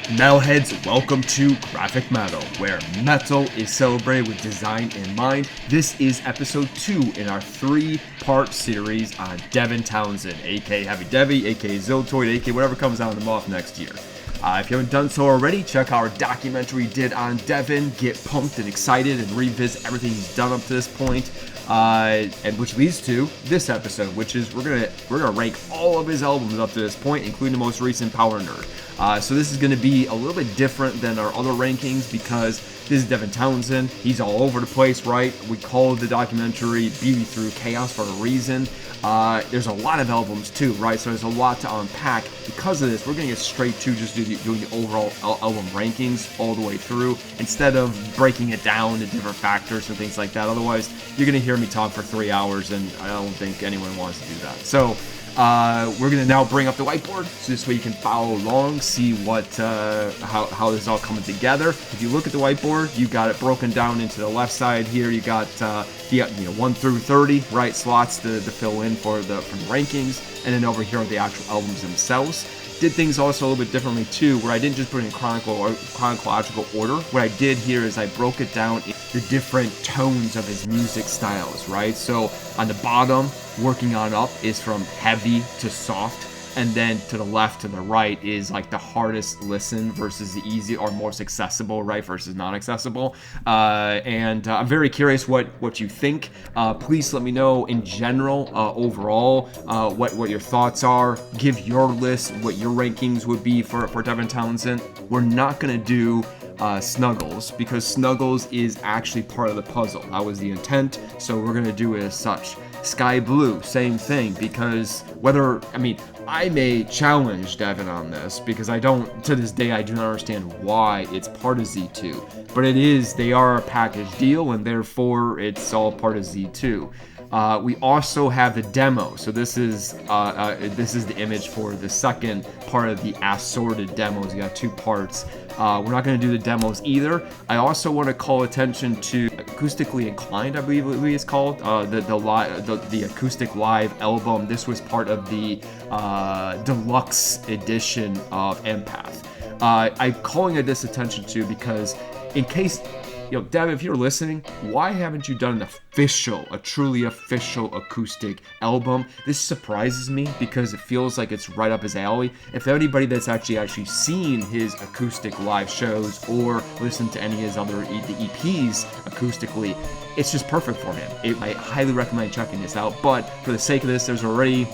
Metalheads, welcome to Grafikmetal, where metal is celebrated with design in mind. This is episode 2 in our 3-part series on Devin Townsend, aka Heavy Devi, aka Ziltoid, aka whatever comes out of the moth next year. If you haven't done so already, check out our documentary we did on Devin. Get pumped and excited and revisit everything he's done up to this point. And which leads to this episode, which is we're gonna rank all of his albums up to this point, including the most recent PowerNerd. So this is going to be a little bit different than our other rankings because this is Devin Townsend. He's all over the place, right? We call the documentary Beauty Through Chaos for a reason. There's a lot of albums too, right? So there's a lot to unpack. Because of this, we're going to get straight to just doing the overall album rankings all the way through instead of breaking it down into different factors and things like that. Otherwise, you're going to hear me talk for 3 hours, and I don't think anyone wants to do that. So we're going to now bring up the whiteboard so this way you can follow along, see what how this is all coming together. If you look at the whiteboard, you got it broken down into the left side here. You got the 1 through 30 right slots to fill in for the rankings, and then over here are the actual albums themselves. Did things also a little bit differently too, where I didn't just put it in chronological order. What I did here is I broke it down in the different tones of his music styles, right? So on the bottom, working on up is from heavy to soft, and then to the left to the right is like the hardest listen versus the easy or most accessible, right, versus non-accessible. And I'm very curious what you think. Please let me know in general, overall, what your thoughts are. Give your list, what your rankings would be for Devin Townsend. We're not gonna do Snuggles because Snuggles is actually part of the puzzle. That was the intent, so we're gonna do it as such. Sky Blue, same thing, because I may challenge Devin on this because to this day, I do not understand why it's part of Z2, but they are a package deal, and therefore it's all part of Z2. We also have the demo, so this is the image for the second part of the assorted demos. You got 2 parts. We're not going to do the demos either. I also want to call attention to Acoustically Inclined, I believe it's called, the acoustic live album. This was part of the deluxe edition of Empath. I'm calling this attention to because in case, Devin, if you're listening, why haven't you done a truly official acoustic album? This surprises me because it feels like it's right up his alley. If anybody that's actually seen his acoustic live shows or listened to any of his other EPs acoustically, it's just perfect for him. I highly recommend checking this out, but for the sake of this, there's already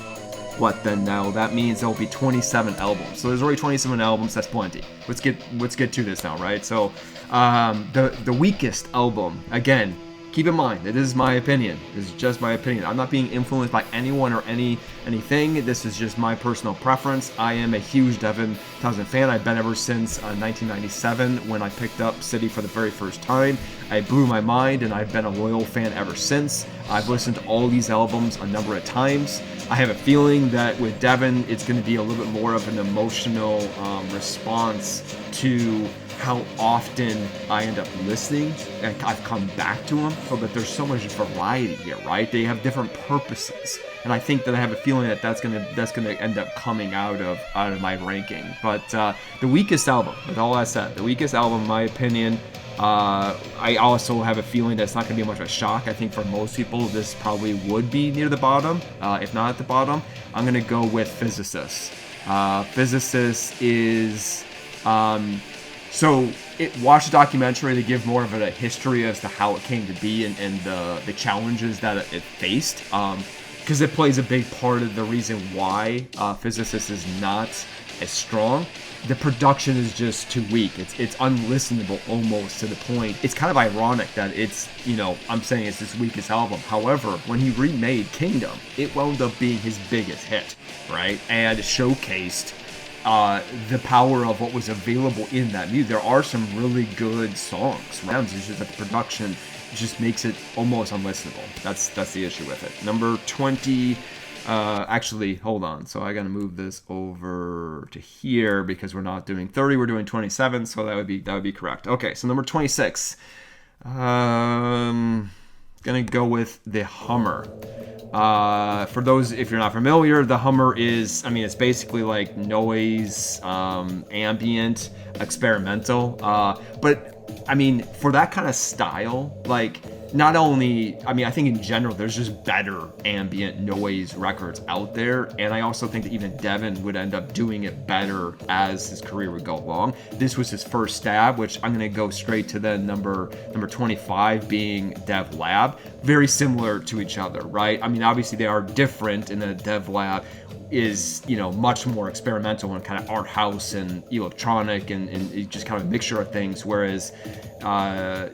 now? That means there'll be 27 albums. So there's already 27 albums. That's plenty. Let's get to this now, right? So the weakest album, again, keep in mind that this is my opinion. This is just my opinion. I'm not being influenced by anyone or anything. This is just my personal preference. I am a huge Devin Townsend fan. I've been ever since 1997 when I picked up City for the very first time. I blew my mind, and I've been a loyal fan ever since. I've listened to all these albums a number of times. I have a feeling that with Devin, it's going to be a little bit more of an emotional response to how often I end up listening, and I've come back to them, so that there's so much variety here, right? They have different purposes, and I think that I have a feeling that that's gonna end up coming out of my ranking. But the weakest album, with all that said, the weakest album, in my opinion. I also have a feeling that it's not going to be much of a shock. I think for most people, this probably would be near the bottom, if not at the bottom. I'm going to go with Physicist. Physicist is... watch the documentary to give more of a history as to how it came to be and the challenges that it faced. Because it plays a big part of the reason why Physicist is not as strong. The production is just too weak. It's unlistenable almost to the point. It's kind of ironic that it's, I'm saying it's his weakest album. However, when he remade Kingdom, it wound up being his biggest hit, right? And it showcased the power of what was available in that music. There are some really good songs. It's just that the production just makes it almost unlistenable. That's the issue with it. Number 20. Actually, hold on. So I gotta move this over to here because we're not doing 30. We're doing 27. So that would be correct. Okay. So number 26. Gonna go with the Hummer. For those, if you're not familiar, the Hummer is, I mean, it's basically like noise, ambient, experimental. But I mean, for that kind of style, like, not only, I mean, I think in general, there's just better ambient noise records out there. And I also think that even Devin would end up doing it better as his career would go along. This was his first stab, which I'm going to go straight to the number 25 being Devlab. Very similar to each other, right? I mean, obviously they are different in that Devlab is, you know, much more experimental and kind of art house and electronic and just kind of a mixture of things, whereas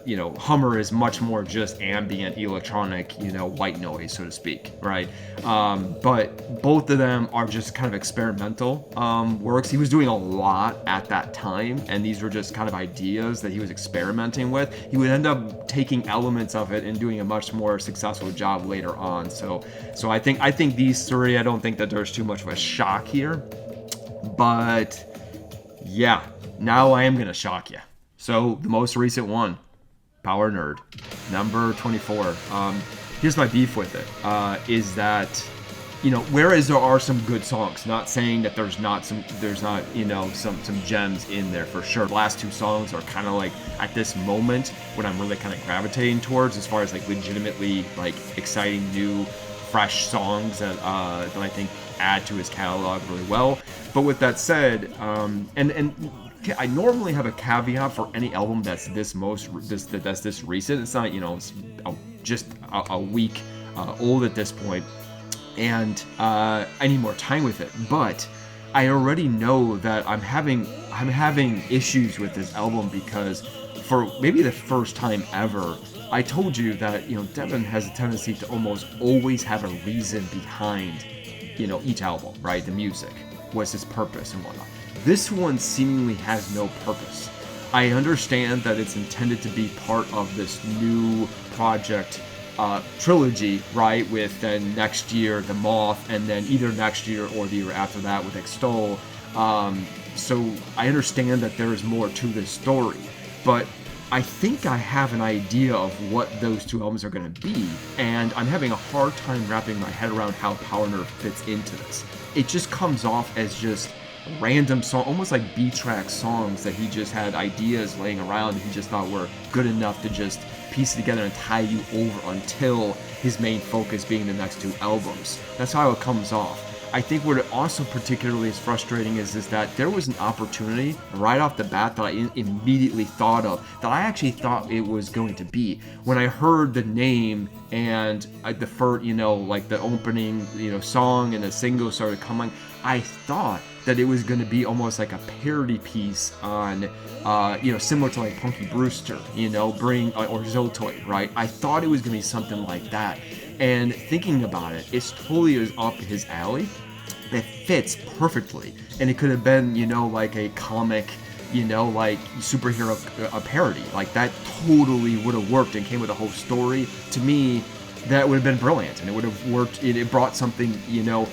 you know, Hummer is much more just ambient electronic, you know, white noise, so to speak, right? But both of them are just kind of experimental works. He was doing a lot at that time, and these were just kind of ideas that he was experimenting with. He would end up taking elements of it and doing a much more successful job later on. So I think these three, I don't think that there's too much of a shock here, but yeah, now I am gonna shock you. So the most recent one, PowerNerd, number 24. Here's my beef with it, is that, you know, whereas there are some good songs, not saying that there's not, you know, some gems in there for sure. The last two songs are kind of like, at this moment, what I'm really kind of gravitating towards as far as like legitimately like exciting new, fresh songs that I think add to his catalog really well. But with that said, and I normally have a caveat for any album that's this recent. It's not, you know, it's just a week old at this point, and I need more time with it. But I already know that I'm having issues with this album because for maybe the first time ever, I told you that, you know, Devin has a tendency to almost always have a reason behind, you know, each album, right? The music, what's its purpose and whatnot. This one seemingly has no purpose. I understand that it's intended to be part of this new project trilogy, right? With then next year, The Moth, and then either next year or the year after that with Extol. So I understand that there is more to this story, but I think I have an idea of what those two albums are going to be, and I'm having a hard time wrapping my head around how PowerNerd fits into this. It just comes off as just random song, almost like B-track songs that he just had ideas laying around and he just thought were good enough to just piece it together and tie you over until his main focus being the next two albums. That's how it comes off. I think what it also particularly is frustrating is that there was an opportunity right off the bat that I immediately thought of, that I actually thought it was going to be. When I heard the name and the first, you know, like the opening, you know, song and the single started coming, I thought that it was going to be almost like a parody piece on, you know, similar to like Punky Brüster, you know, or Ziltoid, right? I thought it was going to be something like that. And thinking about it, it's totally up his alley. It fits perfectly. And it could have been, you know, like a comic, you know, like superhero a parody. Like that totally would have worked and came with a whole story. To me, that would have been brilliant. And it would have worked. It brought something, you know,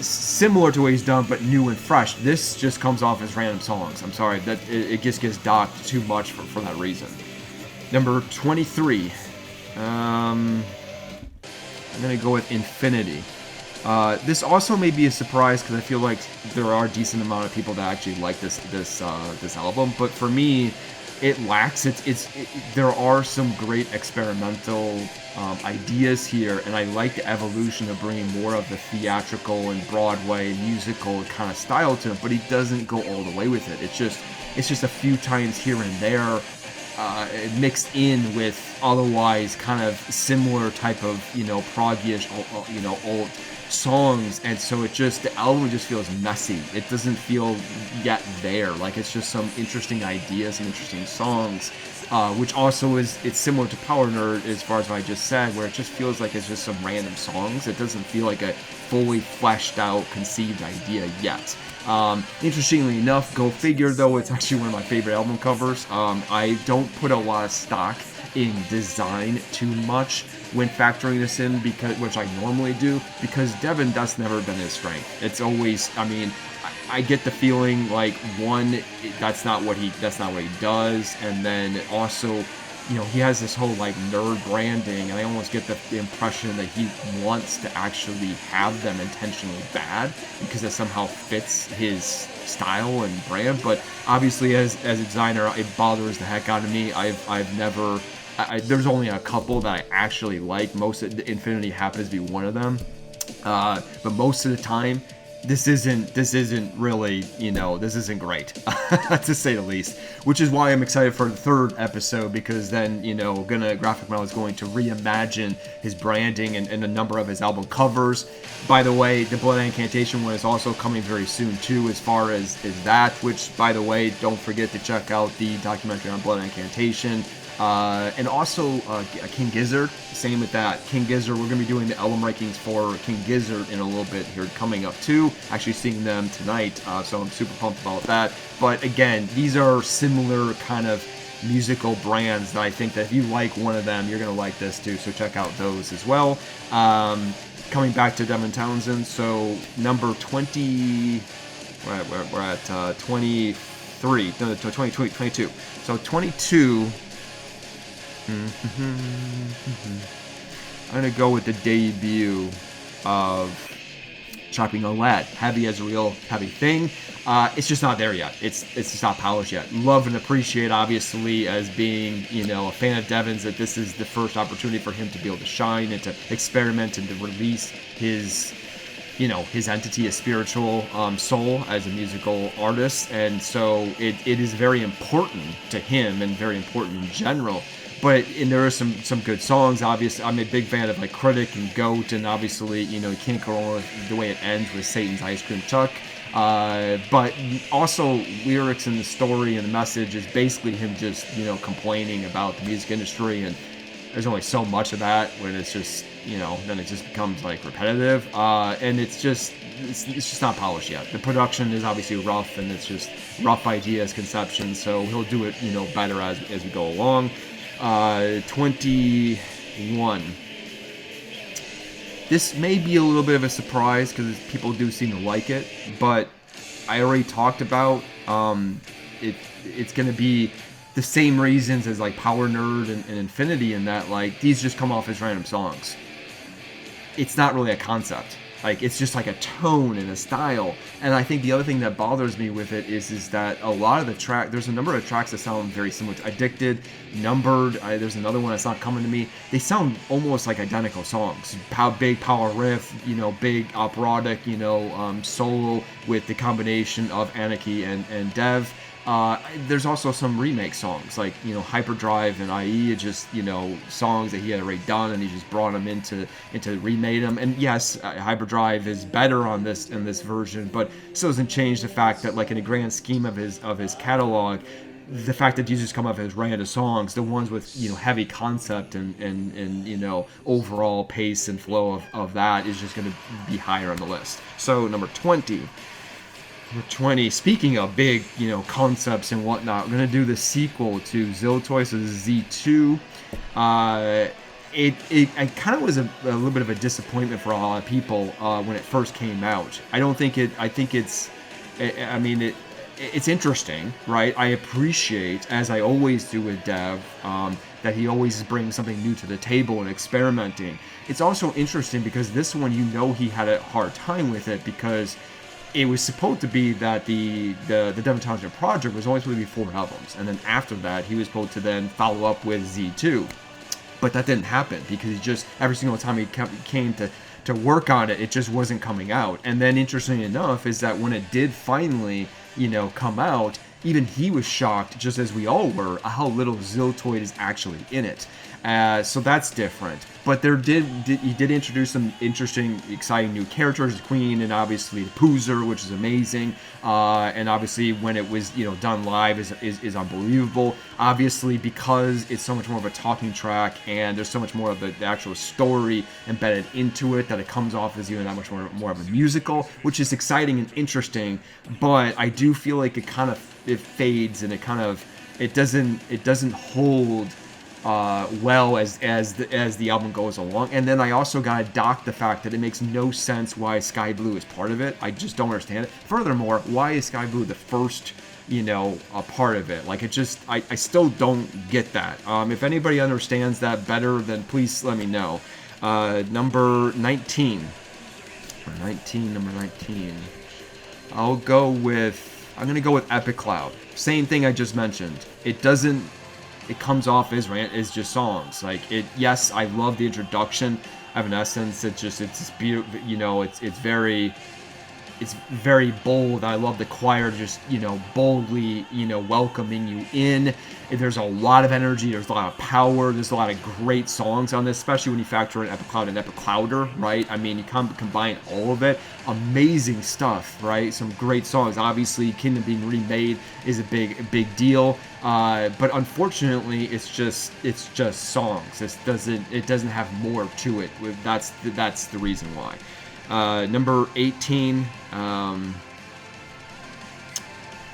similar to what he's done, but new and fresh. This just comes off as random songs. I'm sorry, that it just gets docked too much for that reason. Number 23. I'm gonna go with Infinity. This also may be a surprise because I feel like there are a decent amount of people that actually like this album, but for me, it lacks. There are some great experimental ideas here, and I like the evolution of bringing more of the theatrical and Broadway musical kind of style to it, but he doesn't go all the way with it. It's just a few times here and there, mixed in with otherwise kind of similar type of, you know, prog-ish, you know, old songs, and so the album just feels messy. It doesn't feel yet there. Like it's just some interesting ideas and interesting songs, which also it's similar to PowerNerd as far as what I just said, where it just feels like it's just some random songs. It doesn't feel like a fully fleshed out, conceived idea yet. Interestingly enough, go figure though, it's actually one of my favorite album covers. I don't put a lot of stock in design too much when factoring this in, which I normally do, because Devin, that's never been his strength. It's always, I mean, I get the feeling like that's not what he does, and then also he has this whole like nerd branding, and I almost get the impression that he wants to actually have them intentionally bad because it somehow fits his style and brand. But obviously, as a designer, it bothers the heck out of me. I've never. There's only a couple that I actually like. Most of Infinity happens to be one of them, but most of the time, this isn't really, this isn't great, to say the least. Which is why I'm excited for the third episode, because then, Grafikmetal is going to reimagine his branding and a number of his album covers. By the way, the Blood Incantation one is also coming very soon too, as far as that, which, by the way, don't forget to check out the documentary on Blood Incantation. And also King Gizzard, same with that. King Gizzard, we're going to be doing the album rankings for King Gizzard in a little bit here coming up too. Actually seeing them tonight, so I'm super pumped about that. But again, these are similar kind of musical brands that I think that if you like one of them, you're going to like this too, so check out those as well. Coming back to Devin Townsend, so number 20, we're at 23, no, 22. So 22... I'm gonna go with the debut of Chopping on Lead. Heavy as a real heavy thing. It's just not there yet. It's just not polished yet. Love and appreciate, obviously, as being a fan of Devin's, that this is the first opportunity for him to be able to shine and to experiment and to release his entity, a spiritual soul as a musical artist. And so it is very important to him and very important in general. And there are some good songs. Obviously, I'm a big fan of like Critic and Goat, and obviously, you can't go wrong with the way it ends with Satan's Ice Cream Truck. But also lyrics and the story and the message is basically him just, complaining about the music industry, and there's only so much of that when it's just, then it just becomes like repetitive. And it's just not polished yet. The production is obviously rough, and it's just rough ideas, conceptions. So he'll do it, better as we go along. 21. This may be a little bit of a surprise because people do seem to like it, but I already talked about it's going to be the same reasons as like PowerNerd and Infinity, in that like these just come off as random songs. It's not really a concept. Like, it's just like a tone and a style. And I think the other thing that bothers me with it is that a lot of the there's a number of tracks that sound very similar to Addicted, Numbered, there's another one that's not coming to me. They sound almost like identical songs. Big power riff, big operatic, solo with the combination of Anarchy and Dev. There's also some remake songs like Hyperdrive and IE, just songs that he had already done, and he just brought them into remade them. And yes, Hyperdrive is better on this version, but still doesn't change the fact that like in the grand scheme of his catalog, the fact that these just come up as random songs, the ones with heavy concept and overall pace and flow of that is just going to be higher on the list. So number 20. Number 20, speaking of big, concepts and whatnot, we're going to do the sequel to Ziltoid, so this is Z2. It kind of was a little bit of a disappointment for a lot of people when it first came out. I think it's interesting, right? I appreciate, as I always do with Dev, that he always brings something new to the table and experimenting. It's also interesting because this one, he had a hard time with it because it was supposed to be that the Devin Townsend Project was only supposed to be 4 albums, and then after that he was supposed to then follow up with Z2, but that didn't happen because he just, every single time he came to work on it, it just wasn't coming out. And then interestingly enough is that when it did finally come out, even he was shocked, just as we all were, how little Ziltoid is actually in it. So that's different. But he did introduce some interesting, exciting new characters, Queen, and obviously Poozer, which is amazing. And obviously when it was done live is unbelievable. Obviously because it's so much more of a talking track and there's so much more of the actual story embedded into it, that it comes off as even that much more of a musical, which is exciting and interesting. But I do feel like it fades and it doesn't hold well as the album goes along. And then I also gotta dock the fact that it makes no sense why Sky Blue is part of it. I just don't understand it. Furthermore, why is Sky Blue the first a part of it. Like, it just, I still don't get that. If anybody understands that better, then please let me know. Number 19. Number 19. I'm going to go with Epicloud. Same thing I just mentioned. It comes off as just songs. Like, yes, I love the introduction. Evanescence, it's beautiful, it's very bold. I love the choir just, boldly, welcoming you in. There's a lot of energy. There's a lot of power. There's a lot of great songs on this, especially when you factor in Epicloud and Epiclouder, right? I mean, you combine all of it. Amazing stuff, right? Some great songs. Obviously, Kingdom being remade is a big deal. But unfortunately, it's just songs. It doesn't have more to it. That's the reason why. Number 18.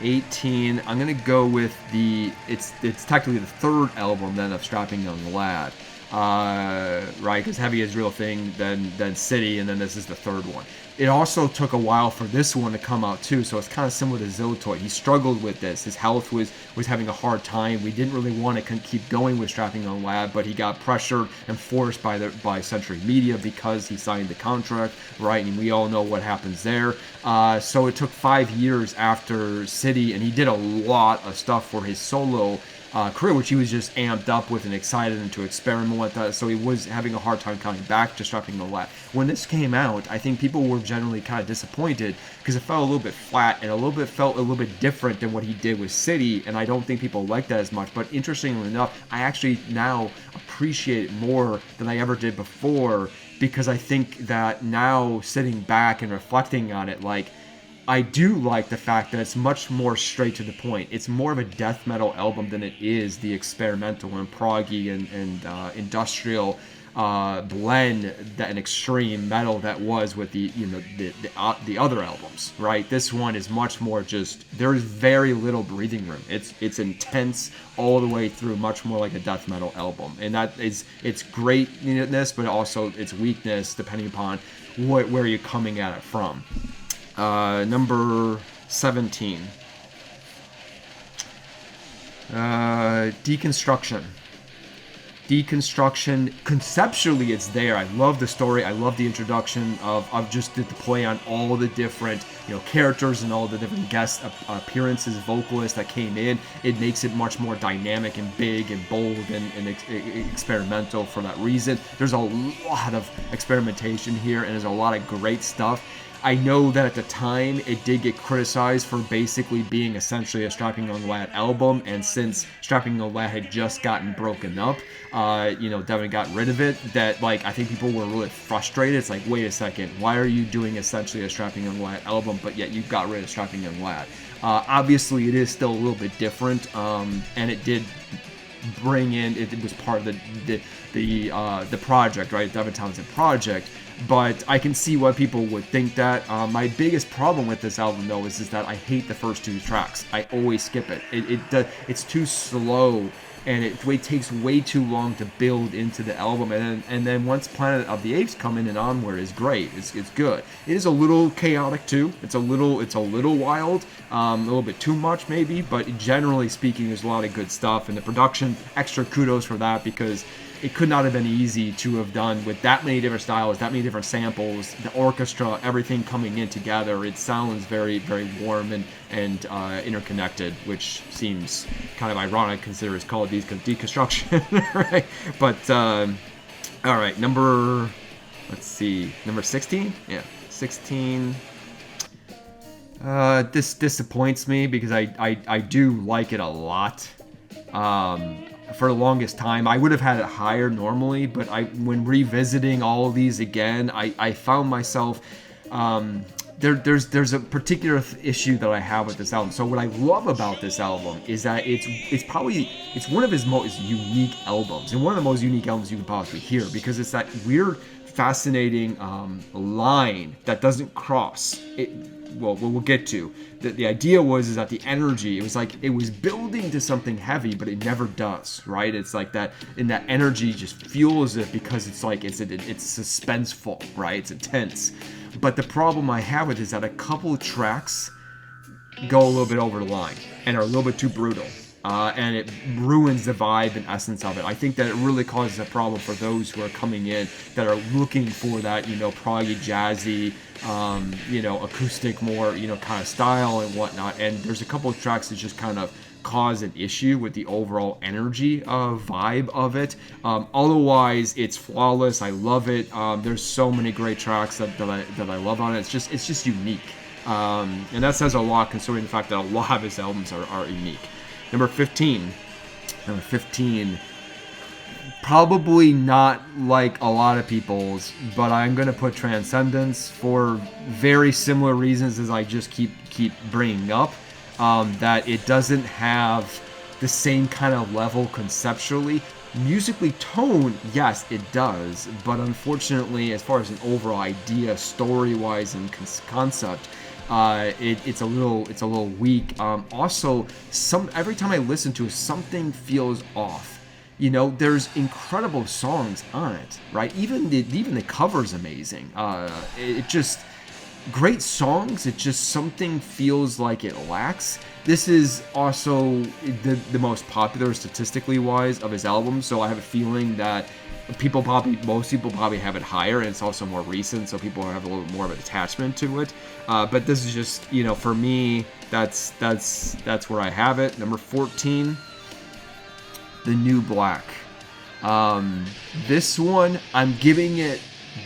18. I'm gonna go with it's technically the third album then of Strapping Young Lad, right? Because Heavy is Real Thing, then City, and then this is the third one. It also took a while for this one to come out too, so it's kind of similar to Ziltoid. He struggled with this. His health was having a hard time. We didn't really want to keep going with Strapping Young Lad, but he got pressured and forced by Century Media because he signed the contract, right? And we all know what happens there. So it took 5 years after City, and he did a lot of stuff for his solo career, which he was just amped up with and excited and to experiment with that. So he was having a hard time coming back to Strapping Young Lad. When this came out, I think people were generally kind of disappointed because it felt a little bit flat and felt a little bit different than what he did with City, and I don't think people liked that as much. But interestingly enough, I actually now appreciate it more than I ever did before, because I think that now, sitting back and reflecting on it, like, I do like the fact that it's much more straight to the point. It's more of a death metal album than it is the experimental and proggy and industrial blend that an extreme metal that was with the other albums, right? This one is much more just, there is very little breathing room. It's intense all the way through, much more like a death metal album, and that is its greatness, but also its weakness depending upon where you're coming at it from. Number 17. Deconstruction. Conceptually, it's there. I love the story. I love the introduction of just the play on all the different characters and all the different guest appearances, vocalists that came in. It makes it much more dynamic and big and bold and experimental for that reason. There's a lot of experimentation here, and there's a lot of great stuff. I know that at the time it did get criticized for basically being essentially a Strapping Young Lad album, and since Strapping Young Lad had just gotten broken up, Devin got rid of it, that I think people were really frustrated. It's like, wait a second, why are you doing essentially a Strapping Young Lad album, but yet you got rid of Strapping Young Lad? Obviously it is still a little bit different, and it did bring in, it was part of the project, right? Devin Townsend Project. But I can see why people would think that. My biggest problem with this album, though, is that I hate the first 2 tracks. I always skip it. It's too slow, and it takes way too long to build into the album. And then once Planet of the Apes come in and onward is great. It's good. It is a little chaotic too. It's a little wild, a little bit too much maybe. But generally speaking, there's a lot of good stuff, and the production, extra kudos for that, because it could not have been easy to have done with that many different styles, that many different samples, the orchestra, everything coming in together. It sounds very, very warm and interconnected, which seems kind of ironic considering it's called Deconstruction, right? But, all right, number 16? Yeah, 16. This disappoints me because I do like it a lot. For the longest time, I would have had it higher normally, but when revisiting all of these again, I found myself there's a particular issue that I have with this album. So what I love about this album is that it's one of his most unique albums, and one of the most unique albums you can possibly hear, because it's that weird, fascinating line that doesn't cross it. Well, we'll get to. The idea was that the energy, it was like it was building to something heavy, but it never does, right? It's like that, and that energy just fuels it because it's like it's suspenseful, right? It's intense. But the problem I have with it is that a couple of tracks go a little bit over the line and are a little bit too brutal. And it ruins the vibe and essence of it. I think that it really causes a problem for those who are coming in that are looking for that, proggy, jazzy, acoustic, more, kind of style and whatnot. And there's a couple of tracks that just kind of cause an issue with the overall energy vibe of it. Otherwise, it's flawless. I love it. There's so many great tracks that I love on it. It's just unique. And that says a lot considering the fact that a lot of his albums are unique. Number 15, probably not like a lot of people's, but I'm going to put Transcendence for very similar reasons as I just keep bringing up, that it doesn't have the same kind of level conceptually. Musically tone, yes, it does, but unfortunately, as far as an overall idea, story-wise and concept, it's a little weak. Also, every time I listen to it, something feels off. There's incredible songs on it, right? Even the cover's amazing. It just great songs. It just something feels like it lacks. This is also the most popular statistically wise of his albums, so I have a feeling that most people probably have it higher, and it's also more recent, so people have a little more of an attachment to it. But this is just, for me, that's where I have it. Number 14, The New Black. This one, I'm giving it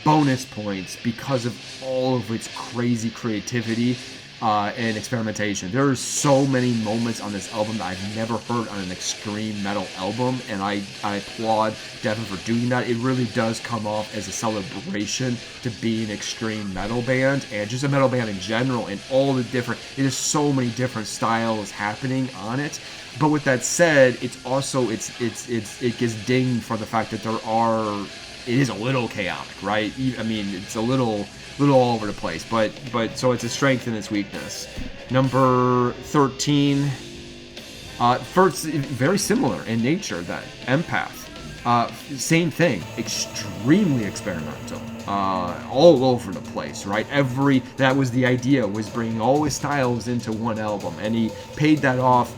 bonus points because of all of its crazy creativity and experimentation. There are so many moments on this album that I've never heard on an extreme metal album, and I applaud Devin for doing that. It really does come off as a celebration to be an extreme metal band, and just a metal band in general, and all the different, there's so many different styles happening on it. But with that said, it's also, it gets dinged for the fact that it is a little chaotic, right? I mean, it's a little all over the place, but so it's a strength and its weakness. Number 13, first, very similar in nature. That Empath, same thing, extremely experimental, all over the place, right? That was the idea, was bringing all his styles into one album, and he paid that off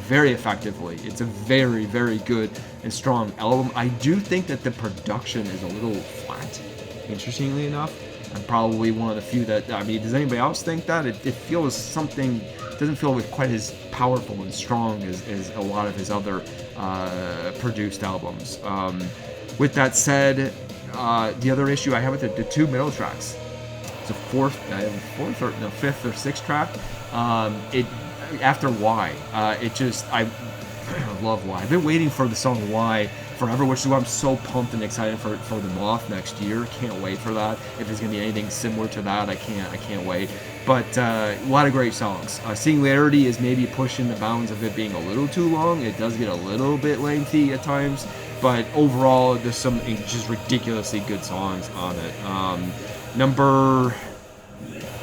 very effectively. It's a very, very good and strong album. I do think that the production is a little flat, interestingly enough. I'm probably one of the few that, does anybody else think that? It feels something, doesn't feel quite as powerful and strong as a lot of his other produced albums. With that said, the other issue I have with the two middle tracks, it's a fifth or sixth track. After Why, I love Why. I've been waiting for the song Why forever, which is why I'm so pumped and excited for the Moth next year. Can't wait for that. If it's gonna be anything similar to that, I can't wait. But a lot of great songs. Singularity is maybe pushing the bounds of it being a little too long. It does get a little bit lengthy at times, but overall, there's some just ridiculously good songs on it.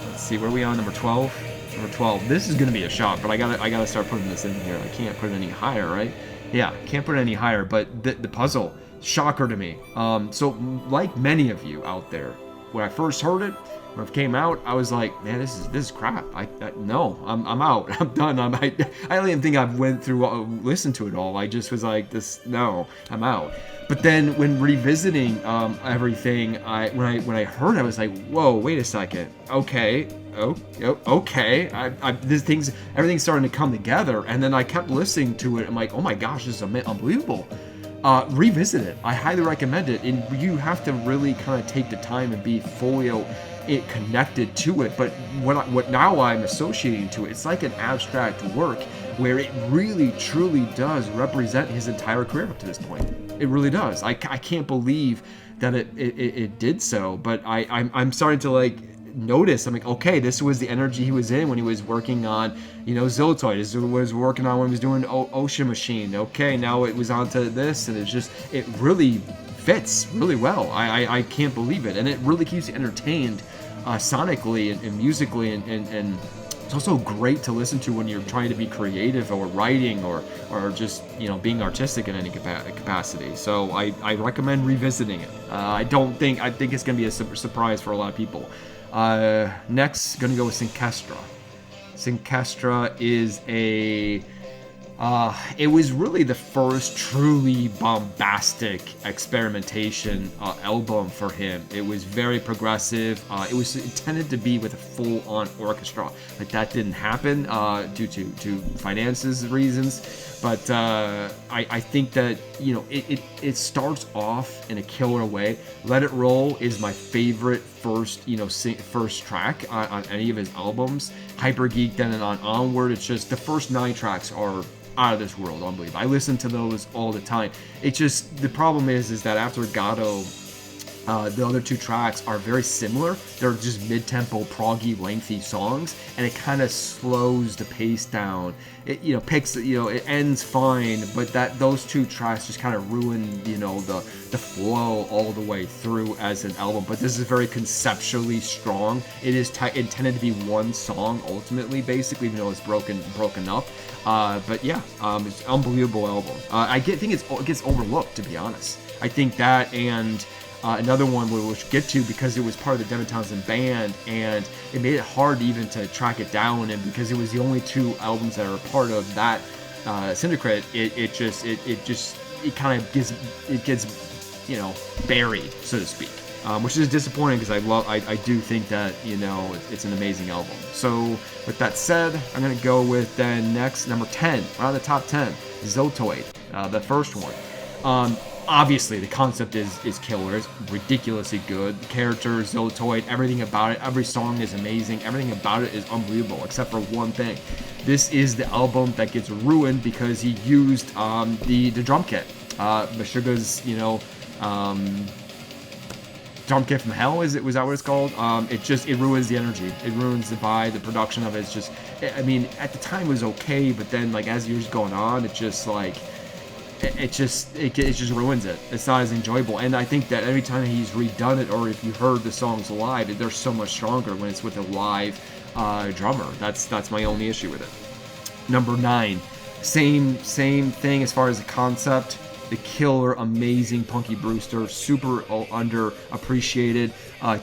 Let's see, where are we on? Number 12. Number 12. This is gonna be a shot, but I gotta start putting this in here. I can't put it any higher, right? Yeah, can't put it any higher, but the puzzle, shocker to me. So like many of you out there, when I first heard it, when it came out, I was like, man, this is crap. No, I'm out. I'm done. I don't even think I went through listened to it all. I just was like, no, I'm out. But then when revisiting everything, when I heard it, I was like, whoa, wait a second. Okay. Everything's starting to come together, and then I kept listening to it. I'm like, oh my gosh, this is unbelievable. Revisit it. I highly recommend it, and you have to really kind of take the time and be fully connected to it. But what now I'm associating to it, it's like an abstract work where it really truly does represent his entire career up to this point. It really does. I can't believe that it did so, but I'm starting to notice. I'm like, okay, this was the energy he was in when he was working on, Ziltoid. This was working on when he was doing Ocean Machine. Okay, now it was onto this, and it really fits really well. I can't believe it, and it really keeps you entertained sonically and musically, and it's also great to listen to when you're trying to be creative or writing or just being artistic in any capacity. So I recommend revisiting it. I think it's gonna be a surprise for a lot of people. Next, gonna go with Synchestra. Synchestra is it was really the first truly bombastic experimentation album for him. It was very progressive. It was intended to be with a full-on orchestra, but that didn't happen due to finances reasons. But I think that, you know, it starts off in a killer way. Let It Roll is my favorite first track on any of his albums. Hyper Geek then and onward. It's just the first 9 tracks are out of this world, unbelievable. I listen to those all the time. It's just, the problem is that after Gato, the other 2 tracks are very similar. They're just mid-tempo, proggy, lengthy songs, and it kind of slows the pace down. It, you know, it ends fine, but those 2 tracks just kind of ruin, you know, the flow all the way through as an album. But this is very conceptually strong. It is intended to be one song ultimately, basically, even though it's broken up. But yeah, it's an unbelievable album. I think it gets overlooked, to be honest. I think that and another one we should get to, because it was part of the Devin Townsend Band, and it made it hard even to track it down, and because it was the only 2 albums that are part of that syndicate, it kind of gets, you know, buried, so to speak. Which is disappointing, because I do think that, you know, it's an amazing album. So with that said, I'm gonna go with then next number 10, around the top 10, Ziltoid, the first one. Obviously, the concept is killer. It's ridiculously good. The characters, Ziltoid, everything about it, every song is amazing. Everything about it is unbelievable, except for one thing. This is the album that gets ruined because he used the drum kit. Meshuggah's, you know, drum kit from hell, was that what it's called? It ruins the energy. It ruins the vibe. The production of it's just, I mean, at the time it was okay, but then, like, as years going on, it just, like, it just ruins it. It's not as enjoyable. And I think that every time he's redone it, or if you heard the songs live, they're so much stronger when it's with a live drummer. That's my only issue with it. Number 9, same thing as far as the concept. The killer, amazing Punky Brüster, super underappreciated,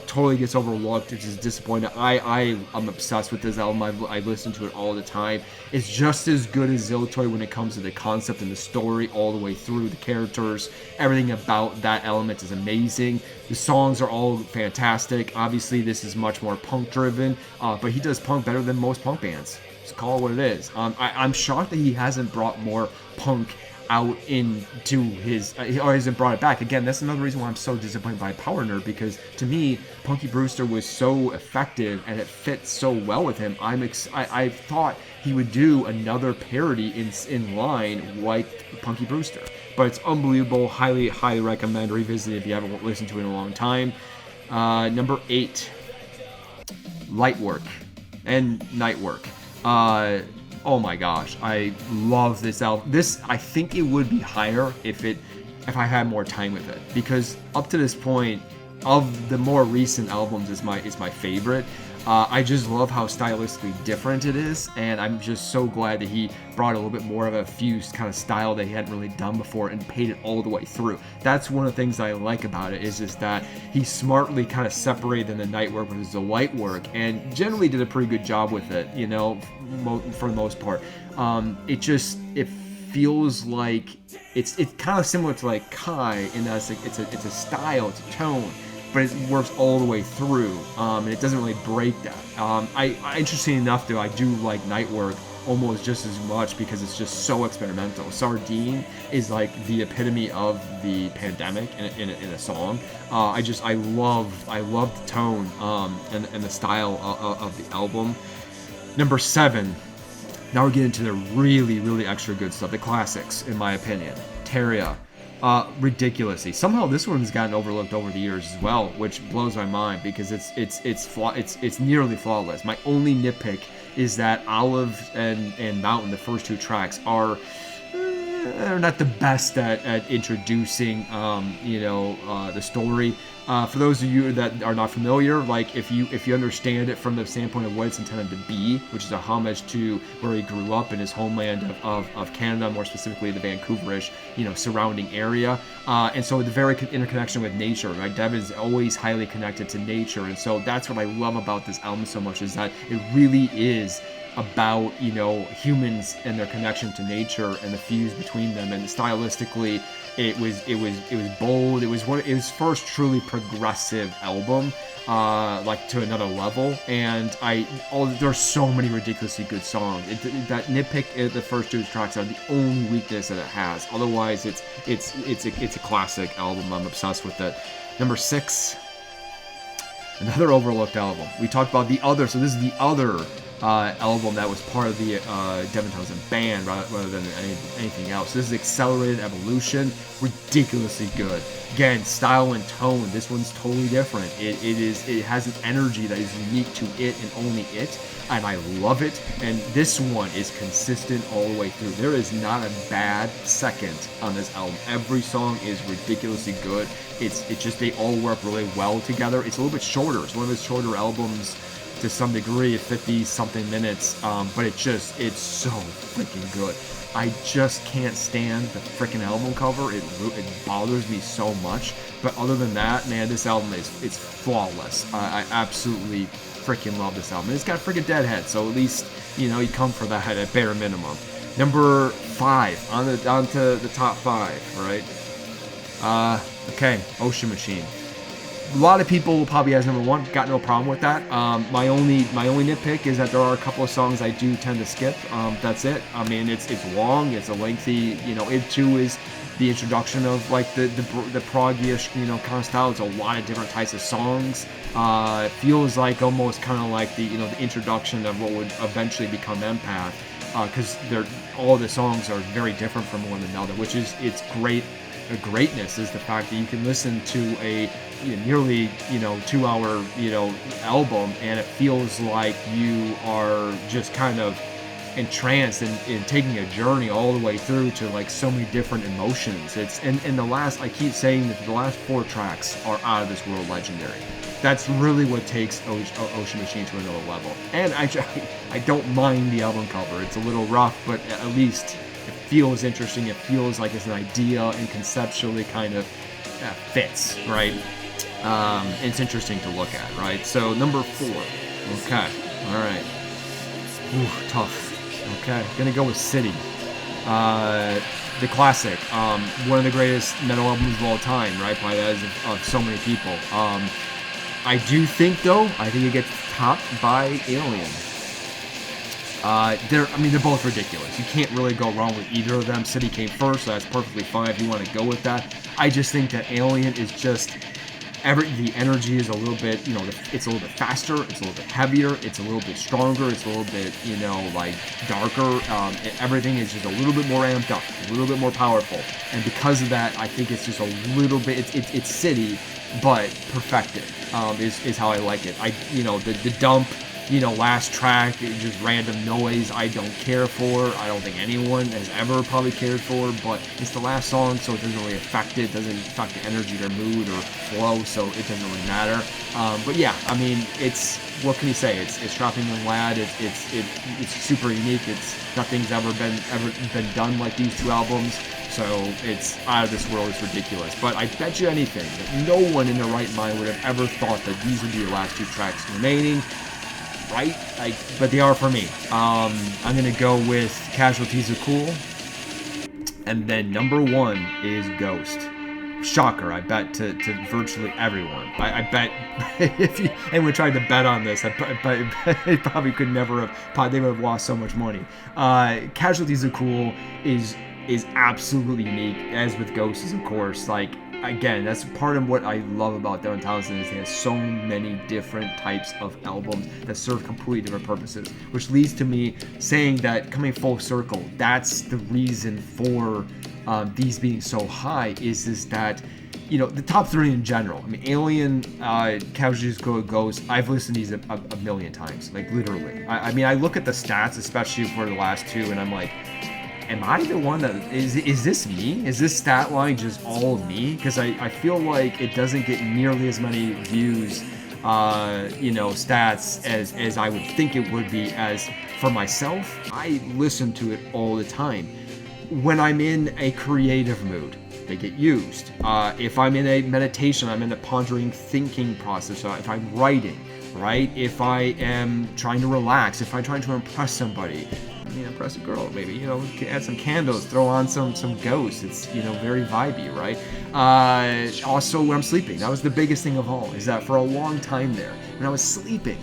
totally gets overlooked, which is disappointing. I'm obsessed with this album. I listen to it all the time. It's just as good as Ziltoid when it comes to the concept and the story all the way through. The characters, everything about that element is amazing. The songs are all fantastic. Obviously, this is much more punk-driven, but he does punk better than most punk bands. Just call it what it is. I'm shocked that he hasn't brought more punk out into his, or hasn't brought it back. Again, that's another reason why I'm so disappointed by PowerNerd, because to me, Punky Brüster was so effective and it fits so well with him. I thought he would do another parody in line like Punky Brüster, but it's unbelievable. Highly recommend revisit it if you haven't listened to it in a long time. Number 8, Lightwork and Nightwork. Oh my gosh, I love this album. This, I think it would be higher if I had more time with it, because up to this point, of the more recent albums, is my favorite. I just love how stylistically different it is, and I'm just so glad that he brought a little bit more of a fused kind of style that he hadn't really done before and paid it all the way through. That's one of the things I like about it, is that he smartly kind of separated the Nightwork versus the Lightwork, and generally did a pretty good job with it, you know, for the most part. It feels like it's kind of similar to like Kai in that it's a style, it's a tone, but it works all the way through, and it doesn't really break that. Interesting enough, though, I do like Nightwork almost just as much because it's just so experimental. Sardine is like the epitome of the pandemic in a song. I love the tone and the style of the album. Number 7. Now we're getting to the really extra good stuff, the classics, in my opinion. Terria. Ridiculously. Somehow this one's gotten overlooked over the years as well, which blows my mind because it's nearly flawless. My only nitpick is that Olive and Mountain, the first 2 tracks, are not the best at introducing the story. For those of you that are not familiar, like if you understand it from the standpoint of what it's intended to be, which is a homage to where he grew up in his homeland of Canada, more specifically the Vancouverish, surrounding area, and so the very interconnection with nature. Right, Devin is always highly connected to nature, and so that's what I love about this album so much, is that it really is about, you know, humans and their connection to nature and the fuse between them. And stylistically, it was bold. It was his first truly progressive album, like to another level. And there's so many ridiculously good songs. That nitpick, the first two tracks are the only weakness that it has. Otherwise, it's a classic album. I'm obsessed with it. Number 6, another overlooked album. We talked about the other, so this is the other album that was part of the Devin Townsend Band rather than anything else. This is Accelerated Evolution, ridiculously good. Again, style and tone, this one's totally different. It has an energy that is unique to it and only it, and I love it. And this one is consistent all the way through. There is not a bad second on this album. Every song is ridiculously good. It's just they all work really well together. It's a little bit shorter. It's one of his shorter albums to some degree, 50-something minutes, but it's so freaking good. I just can't stand the freaking album cover. It bothers me so much. But other than that, man, this album it's flawless. I absolutely freaking love this album. It's got a freaking Deadhead, so at least, you know, you come for that at bare minimum. Number 5, on to the top 5, right? Okay, Ocean Machine. A lot of people will probably has number 1. Got no problem with that. My only nitpick is that there are a couple of songs I do tend to skip. That's it. I mean, it's long. It's a lengthy. You know, it too is the introduction of like the prog-ish, you know, kind of style. It's a lot of different types of songs. It feels like almost kind of like the introduction of what would eventually become Empath, because all the songs are very different from one another, which is it's great. The greatness is the fact that you can listen to a nearly 2-hour album and it feels like you are just kind of entranced in taking a journey all the way through to like so many different emotions. It's and the last, I keep saying that the last 4 tracks are out of this world legendary. That's really what takes Ocean Machine to another level. And I don't mind the album cover. It's a little rough, but at least it feels interesting. It feels like it's an idea and conceptually kind of fits, right? It's interesting to look at, right? So number 4. Okay, all right. Ooh, tough. Okay, gonna go with City. The classic. One of the greatest metal albums of all time, right? By the eyes of so many people. I do think, though, it gets topped by Alien. They're both ridiculous. You can't really go wrong with either of them. City came first, so that's perfectly fine if you want to go with that. I just think that Alien is just the energy is a little bit, it's a little bit faster, it's a little bit heavier, it's a little bit stronger, it's a little bit, like darker. Everything is just a little bit more amped up, a little bit more powerful, and because of that, I think it's just a little bit. It's City, but perfected. Is how I like it. The dump. Last track, just random noise I don't care for. I don't think anyone has ever probably cared for, but it's the last song, so it doesn't really affect it. Doesn't affect the energy or mood or flow, so it doesn't really matter. But yeah, it's, what can you say? It's Strapping Young Lad. It's super unique. Nothing's ever been done like these 2 albums. So it's out of this world. It's ridiculous. But I bet you anything that no one in their right mind would have ever thought that these would be the last 2 tracks remaining. Right? But they are for me. I'm going to go with Casualties of Cool. And then number 1 is Ghost. Shocker, I bet, to virtually everyone. I bet if anyone tried to bet on this, they probably could never have, they would have lost so much money. Casualties of Cool is absolutely unique, as with Ghosts, of course. Again, that's part of what I love about Devin Townsend is he has so many different types of albums that serve completely different purposes, which leads to me saying that, coming full circle, that's the reason for these being so high is that, the top 3 in general. Alien, Casualties of Cool, Ghost, I've listened to these a million times, literally. I look at the stats, especially for the last 2, and I'm like, am I the one that is this me? Is this stat line just all me? Because I feel like it doesn't get nearly as many views, stats as I would think it would be. As for myself, I listen to it all the time. When I'm in a creative mood, they get used. If I'm in a meditation, I'm in a pondering thinking process. If I'm writing, right? If I am trying to relax, if I'm trying to impress somebody, impress a girl, maybe, add some candles, throw on some ghosts. It's, very vibey, right? Also, when I'm sleeping, that was the biggest thing of all, is that for a long time there, when I was sleeping,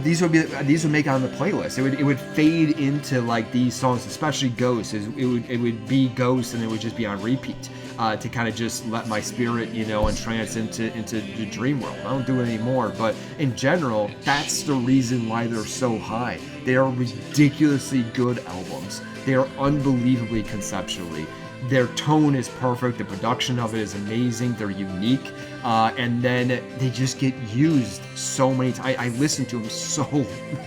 these would make it on the playlist. It would fade into like these songs, especially Ghosts. It would be Ghosts, and it would just be on repeat to kind of just let my spirit, entrance into the dream world. I don't do it anymore, but in general, that's the reason why they're so high. They are ridiculously good albums. They are unbelievably conceptually. Their tone is perfect. The production of it is amazing. They're unique. And then they just get used so many times. I listen to them so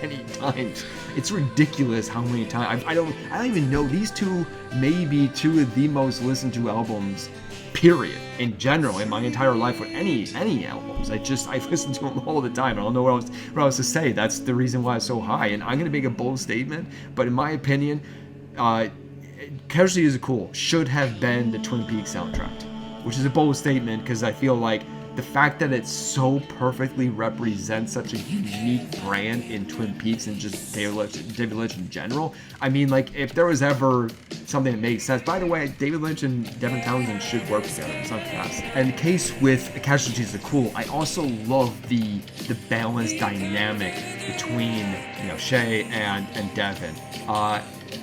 many times. It's ridiculous how many times. I don't even know. These two may be two of the most listened to albums, period, in general, in my entire life with any albums. I listen to them all the time. I don't know what else to say. That's the reason why it's so high. And I'm going to make a bold statement, but in my opinion, Casualties of Cool should have been the Twin Peaks soundtrack, which is a bold statement because I feel like the fact that it so perfectly represents such a unique brand in Twin Peaks and just David Lynch in general. I mean, like, if there was ever something that makes sense. By the way, David Lynch and Devin Townsend should work together. It's not fast. And the case with Casualties of Cool, I also love the balanced dynamic between Shay and Devin.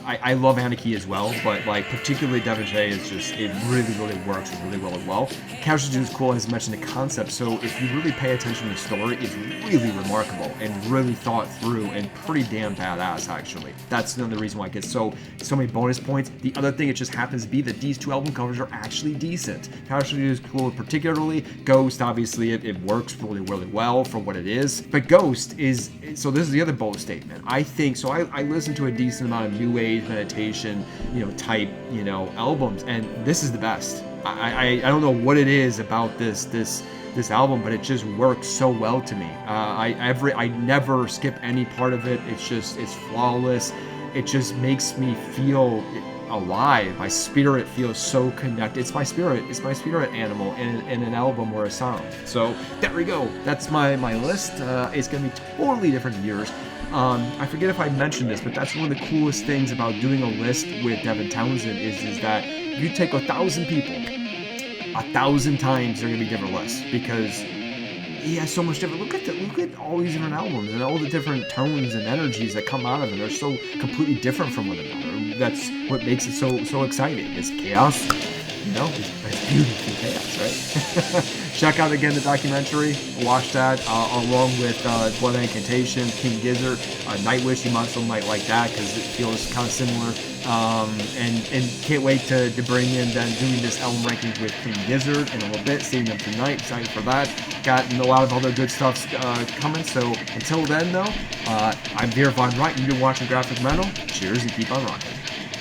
I love Anarchy as well, but like particularly Devin Shay is just, it really works really well as well. Casualties of Cool has mentioned the concept, so if you really pay attention to the story, it's really remarkable and really thought through and pretty damn badass actually. That's another reason why it gets so many bonus points. The other thing, it just happens to be that these two album covers are actually decent. Casualties of Cool particularly, Ghost obviously it works really well for what it is, but Ghost is, so this is the other bold statement. I think, so I listen to a decent amount of new age meditation, type, albums, and this is the best. I don't know what it is about this album, but it just works so well to me. I never skip any part of it. It's flawless. It just makes me feel alive. My spirit feels so connected. It's my spirit animal in an album or a song. So there we go. That's my list. It's gonna be totally different than yours. I forget if I mentioned this, but that's one of the coolest things about doing a list with Devin Townsend is that you take 1,000 people, 1,000 times they're gonna be different lists because he has so much different. Look at all these different albums and all the different tones and energies that come out of them. They're so completely different from one another. That's what makes it so exciting. It's chaos. It's beautiful chaos, right? Check out again the documentary. Watch that along with Blood Incantation, King Gizzard, Nightwish. You might like that because it feels kind of similar. And can't wait to bring in then doing this album rankings with King Gizzard in a little bit. Seeing them tonight. Excited for that. Got a lot of other good stuff coming. So until then, though, I'm Vera Von Wright. You've been watching Grafikmetal. Cheers and keep on rocking.